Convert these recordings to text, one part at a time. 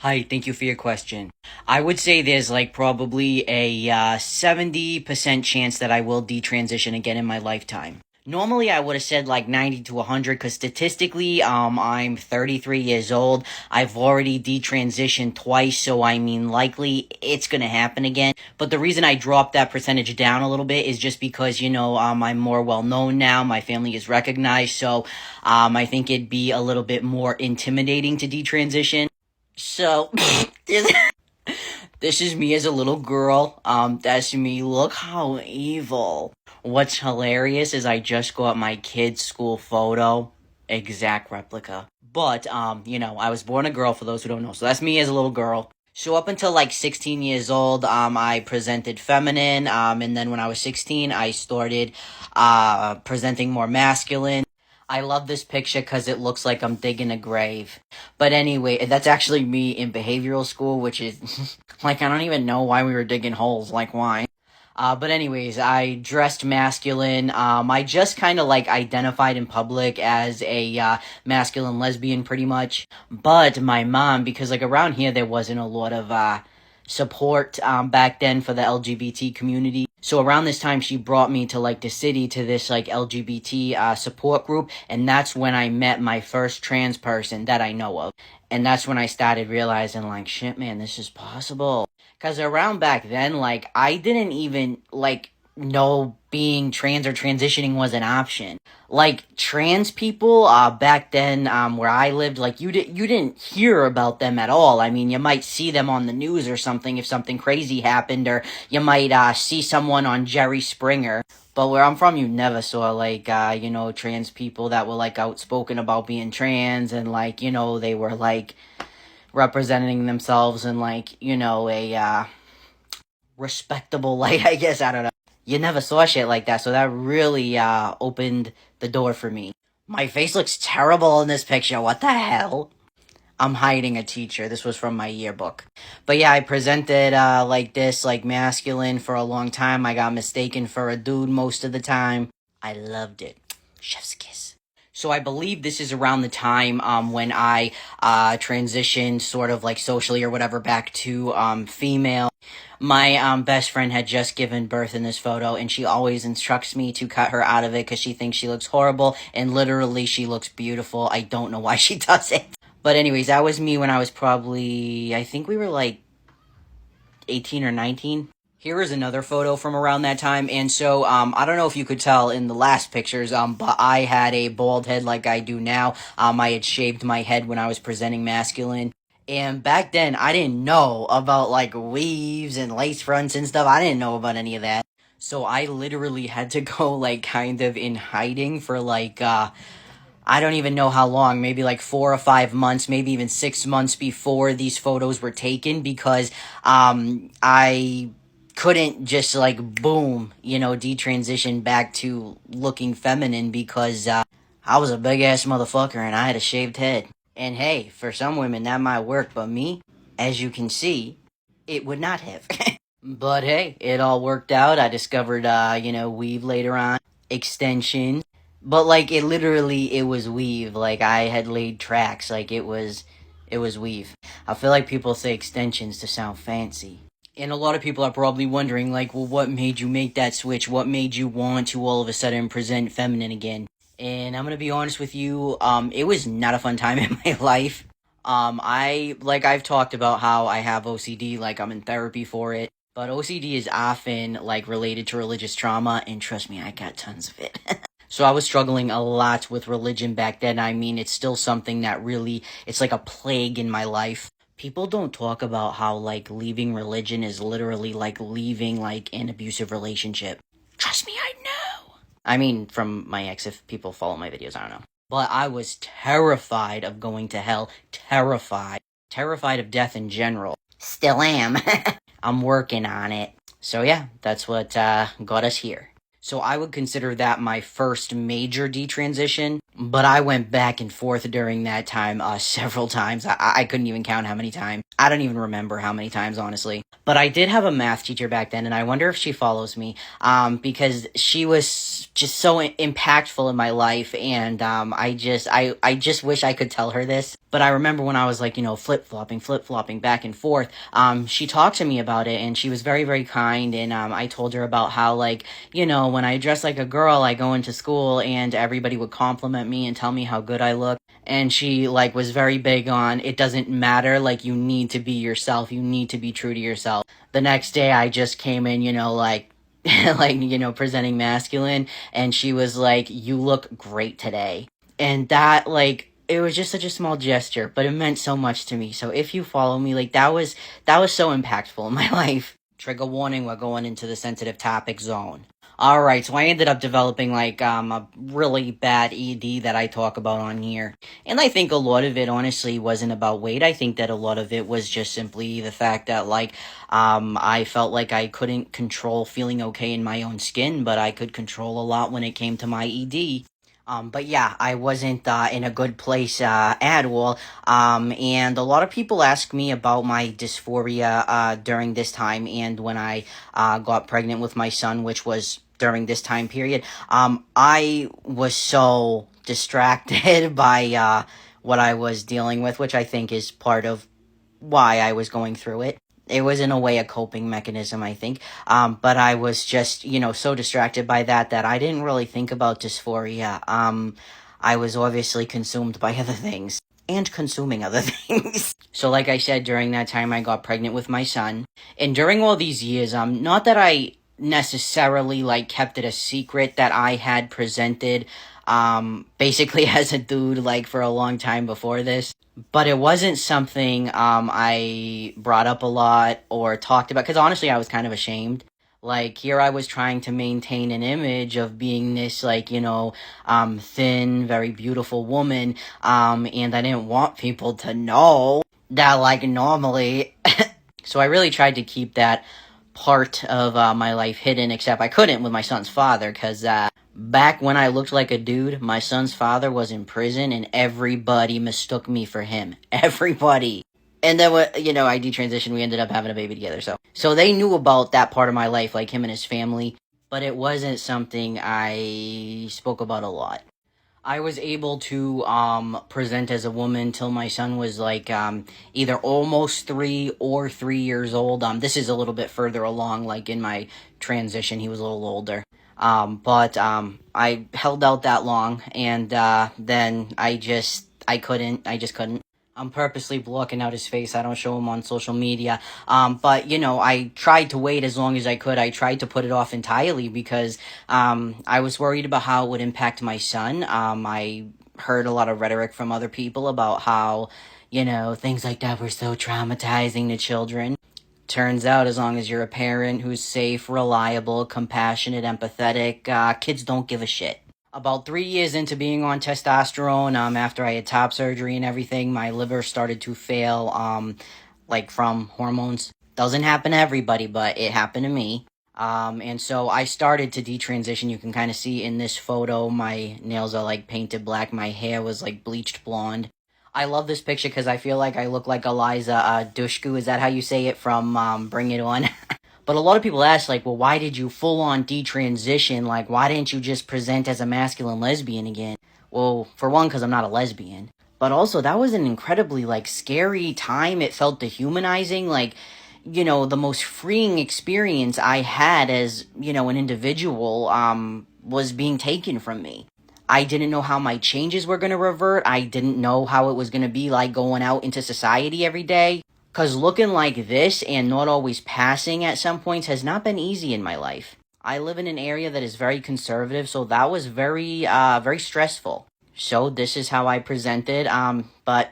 Hi, thank you for your question. I would say there's like probably a 70% chance that I will detransition again in my lifetime. Normally, I would have said like 90 to 100 because statistically, I'm 33 years old. I've already detransitioned twice, so I mean, likely it's gonna happen again. But the reason I dropped that percentage down a little bit is just because, I'm more well known now. My family is recognized, so I think it'd be a little bit more intimidating to detransition. So, this is me as a little girl. That's me. Look how evil. What's hilarious is I just got my kid's school photo. Exact replica. But, I was born a girl for those who don't know. So that's me as a little girl. So up until like 16 years old, I presented feminine. And then when I was 16, I started, presenting more masculine. I love this picture because it looks like I'm digging a grave. But anyway, that's actually me in behavioral school, which is like I don't even know why we were digging holes. Like why? But anyways, I dressed masculine. I just kind of like identified in public as a masculine lesbian, pretty much. But my mom, because like around here there wasn't a lot of support back then for the LGBT community. So around this time, she brought me to like the city to this like LGBT support group, and that's when I met my first trans person that I know of. And that's when I started realizing like, shit, man, this is possible. Cause around back then, like I didn't even like know being trans or transitioning was an option. Like trans people, back then, where I lived, like you didn't hear about them at all. I mean, you might see them on the news or something if something crazy happened, or you might, see someone on Jerry Springer. But where I'm from, you never saw, like, trans people that were, like, outspoken about being trans, and, like, they were, like, representing themselves in, like, a, respectable light, I guess, I don't know. You never saw shit like that, so that really, opened the door for me. My face looks terrible in this picture, what the hell? I'm hiding a teacher. This was from my yearbook. But yeah, I presented like this, like masculine for a long time. I got mistaken for a dude most of the time. I loved it. Chef's kiss. So I believe this is around the time when I transitioned sort of like socially or whatever back to female. My best friend had just given birth in this photo, and she always instructs me to cut her out of it because she thinks she looks horrible, and literally she looks beautiful. I don't know why she does it. But anyways, that was me when I was probably, I think we were like 18 or 19. Here is another photo from around that time, and so, I don't know if you could tell in the last pictures, but I had a bald head like I do now. I had shaved my head when I was presenting masculine. And back then, I didn't know about, like, weaves and lace fronts and stuff. I didn't know about any of that. So I literally had to go, like, kind of in hiding for, like, I don't even know how long, maybe like 4 or 5 months, maybe even 6 months before these photos were taken because, I couldn't just like boom, detransition back to looking feminine because, I was a big ass motherfucker and I had a shaved head. And hey, for some women that might work, but me, as you can see, it would not have. But hey, it all worked out. I discovered, weave later on, extensions. But like it was weave. Like I had laid tracks. Like it was weave. I feel like people say extensions to sound fancy. And a lot of people are probably wondering, like, well, what made you make that switch? What made you want to all of a sudden present feminine again? And I'm gonna be honest with you, it was not a fun time in my life. I've talked about how I have OCD, like I'm in therapy for it. But OCD is often, like, related to religious trauma, and trust me, I got tons of it. So I was struggling a lot with religion back then. I mean, it's still something that really, it's like a plague in my life. People don't talk about how, like, leaving religion is literally like leaving, like, an abusive relationship. Trust me, I know. I mean, from my ex, if people follow my videos, I don't know. But I was terrified of going to hell. Terrified. Terrified of death in general. Still am. I'm working on it. So yeah, that's what got us here. So I would consider that my first major detransition. But I went back and forth during that time several times. I couldn't even count how many times. I don't even remember how many times, honestly. But I did have a math teacher back then, and I wonder if she follows me, because she was just so impactful in my life, and I just wish I could tell her this. But I remember when I was like, flip flopping back and forth. She talked to me about it, and she was very, very kind. And I told her about how, like, when I dress like a girl, I go into school and everybody would compliment me and tell me how good I look. And she, like, was very big on, it doesn't matter, like, you need to be yourself, you need to be true to yourself. The next day, I just came in, like, presenting masculine, and she was like, you look great today. And that, like, it was just such a small gesture, but it meant so much to me. So if you follow me, like, that was so impactful in my life. Trigger warning, we're going into the sensitive topic zone. Alright, so I ended up developing, like, a really bad ED that I talk about on here. And I think a lot of it, honestly, wasn't about weight. I think that a lot of it was just simply the fact that, like, I felt like I couldn't control feeling okay in my own skin, but I could control a lot when it came to my ED. But yeah, I wasn't in a good place at all. And a lot of people ask me about my dysphoria during this time and when I got pregnant with my son, which was during this time period. I was so distracted by what I was dealing with, which I think is part of why I was going through it. It was in a way a coping mechanism, I think. But I was just, so distracted by that I didn't really think about dysphoria. I was obviously consumed by other things and consuming other things. So like I said, during that time I got pregnant with my son. And during all these years, not that I necessarily like kept it a secret that I had presented basically as a dude like for a long time before this. But it wasn't something I brought up a lot or talked about, because honestly I was kind of ashamed. Like, here I was trying to maintain an image of being this, like, thin, very beautiful woman, and I didn't want people to know that, like, normally. So I really tried to keep that part of my life hidden, except I couldn't with my son's father, because back when I looked like a dude, my son's father was in prison, and everybody mistook me for him. Everybody. And then, I detransitioned, we ended up having a baby together, so they knew about that part of my life, like him and his family, but it wasn't something I spoke about a lot. I was able to present as a woman till my son was like either almost 3 or 3 years old. This is a little bit further along, like in my transition, he was a little older. But I held out that long, and then I just couldn't. I'm purposely blocking out his face. I don't show him on social media. But, I tried to wait as long as I could. I tried to put it off entirely because I was worried about how it would impact my son. I heard a lot of rhetoric from other people about how, things like that were so traumatizing to children. Turns out, as long as you're a parent who's safe, reliable, compassionate, empathetic, kids don't give a shit. About 3 years into being on testosterone, after I had top surgery and everything, my liver started to fail, like from hormones. Doesn't happen to everybody, but it happened to me. And so I started to detransition. You can kind of see in this photo, my nails are like painted black. My hair was like bleached blonde. I love this picture because I feel like I look like Eliza Dushku. Is that how you say it from Bring It On? But a lot of people ask, like, well, why did you full-on detransition? Like, why didn't you just present as a masculine lesbian again? Well, for one, because I'm not a lesbian. But also, that was an incredibly, like, scary time. It felt dehumanizing. Like, the most freeing experience I had as, an individual, was being taken from me. I didn't know how my changes were going to revert. I didn't know how it was going to be like going out into society every day. Because looking like this and not always passing at some points has not been easy in my life. I live in an area that is very conservative, so that was very, very stressful. So this is how I presented, but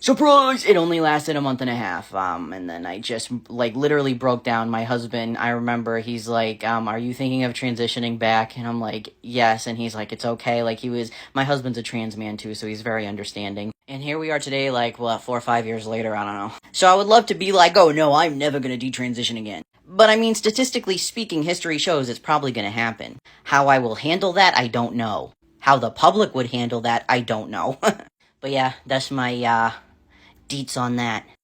surprise! It only lasted a month and a half, and then I just, like, literally broke down. My husband, I remember, he's like, are you thinking of transitioning back? And I'm like, yes, and he's like, it's okay, like, my husband's a trans man too, so he's very understanding. And here we are today, like, 4 or 5 years later, I don't know. So I would love to be like, oh no, I'm never gonna detransition again. But I mean, statistically speaking, history shows it's probably gonna happen. How I will handle that, I don't know. How the public would handle that, I don't know. But yeah, that's my deets on that.